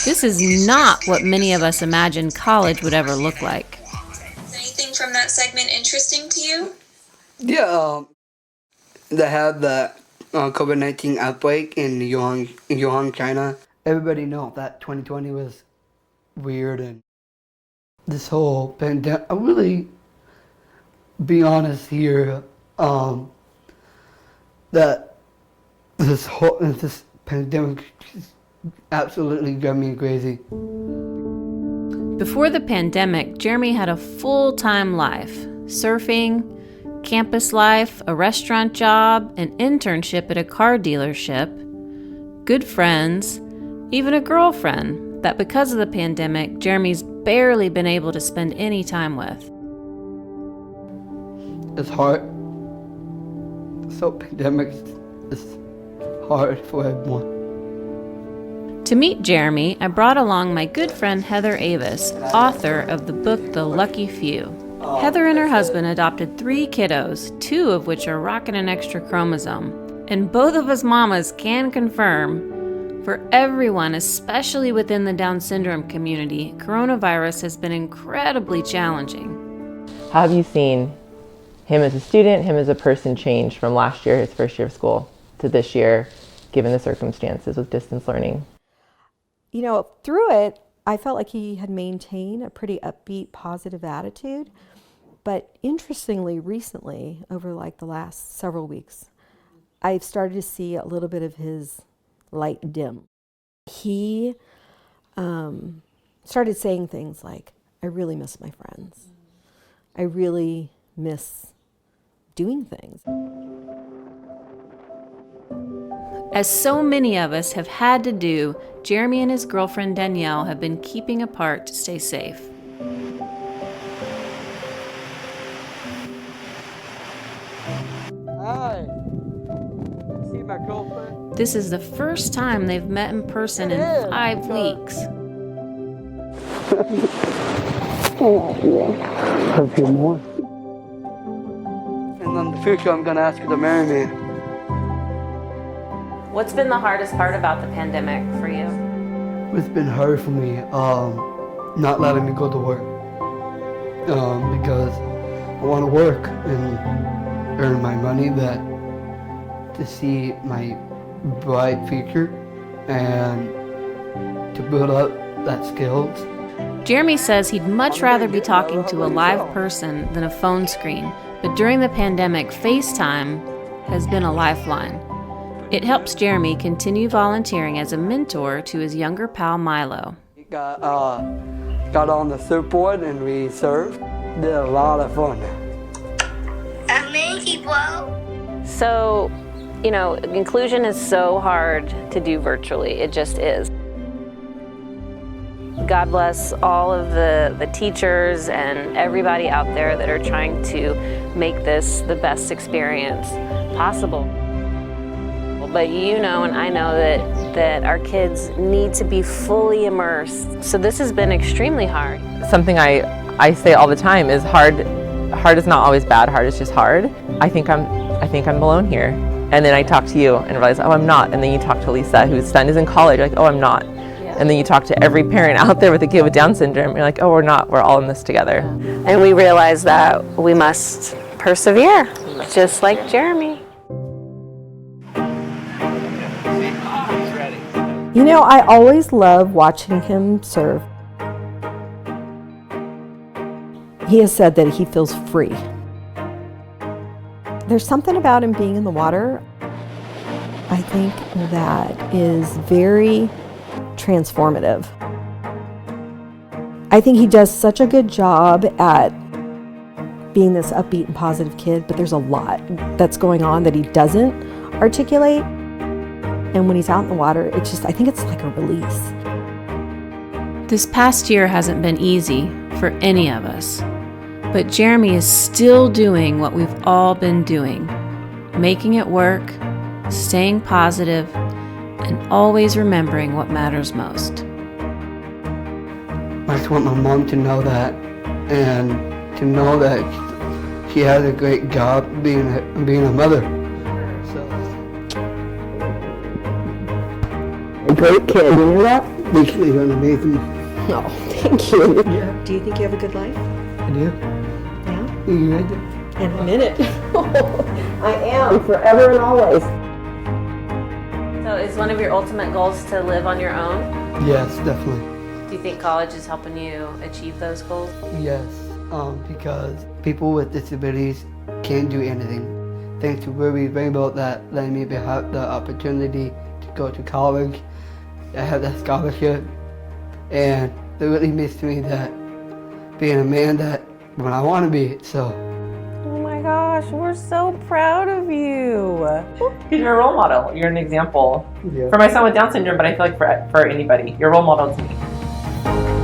This is not what many of us imagined college would ever look like. Is anything from that segment interesting to you? Yeah, they had the COVID-19 outbreak in Wuhan, China. Everybody knows that 2020 was weird, and this whole pandemic, I'll really be honest here, that this pandemic absolutely drove me crazy. Before the pandemic, Jeremy had a full-time life, surfing, campus life, a restaurant job, an internship at a car dealership, good friends, even a girlfriend that because of the pandemic, Jeremy's barely been able to spend any time with. It's hard. So pandemic is hard for everyone. To meet Jeremy, I brought along my good friend Heather Avis, author of the book The Lucky Few. Heather and her husband adopted 3 kiddos, 2 of which are rocking an extra chromosome. And both of us mamas can confirm, for everyone, especially within the Down syndrome community, coronavirus has been incredibly challenging. How have you seen him as a student, him as a person change from last year, his first year of school, to this year, given the circumstances with distance learning? You know, through it, I felt like he had maintained a pretty upbeat, positive attitude. But interestingly, recently, over like the last several weeks, I've started to see a little bit of his light dim. He started saying things like, I really miss my friends. I really miss doing things. As so many of us have had to do, Jeremy and his girlfriend Danielle have been keeping apart to stay safe. Hi. See my girlfriend? This is the first time they've met in person in 5 weeks. A few more. And in the future, I'm gonna ask you to marry me. What's been the hardest part about the pandemic for you? It's been hard for me, not letting me go to work, because I want to work and earn my money to see my bright future and to build up that skills. Jeremy says he'd much rather be talking to a live person than a phone screen, but during the pandemic, FaceTime has been a lifeline. It helps Jeremy continue volunteering as a mentor to his younger pal Milo. Got on the surfboard and we surfed. Did a lot of fun. So, you know, inclusion is so hard to do virtually. It just is. God bless all of the teachers and everybody out there that are trying to make this the best experience possible. But you know and I know that our kids need to be fully immersed. So this has been extremely hard. Something I say all the time is hard is not always bad, hard is just hard. I think I'm alone here. And then I talk to you and realize, oh, I'm not. And then you talk to Lisa, whose son is in college, you're like, oh, I'm not. Yeah. And then you talk to every parent out there with a kid with Down syndrome, you're like, oh, we're not, we're all in this together. And we realize that we must persevere, just like Jeremy. You know, I always love watching him surf. He has said that he feels free. There's something about him being in the water, I think, that is very transformative. I think he does such a good job at being this upbeat and positive kid, but there's a lot that's going on that he doesn't articulate. And when he's out in the water, I think it's like a release. This past year hasn't been easy for any of us, but Jeremy is still doing what we've all been doing, making it work, staying positive, and always remembering what matters most. I just want my mom to know that, and to know that she has a great job being a mother. So, a great kid, you know that? Basically, you're amazing. Oh, thank you. Yeah, Do you think you have a good life? I do. Yeah. You good? And I'm in it. I am, forever and always. So is one of your ultimate goals to live on your own? Yes, definitely. Do you think college is helping you achieve those goals? Yes, because people with disabilities can't do anything. Thanks to Ruby Rainbow that let me have the opportunity to go to college. I have that scholarship, and it really makes me that being a man that when I want to be. So. Oh my gosh, we're so proud of you. You're a role model. You're an example Yeah. for my son with Down syndrome, but I feel like for anybody, you're a role model to me.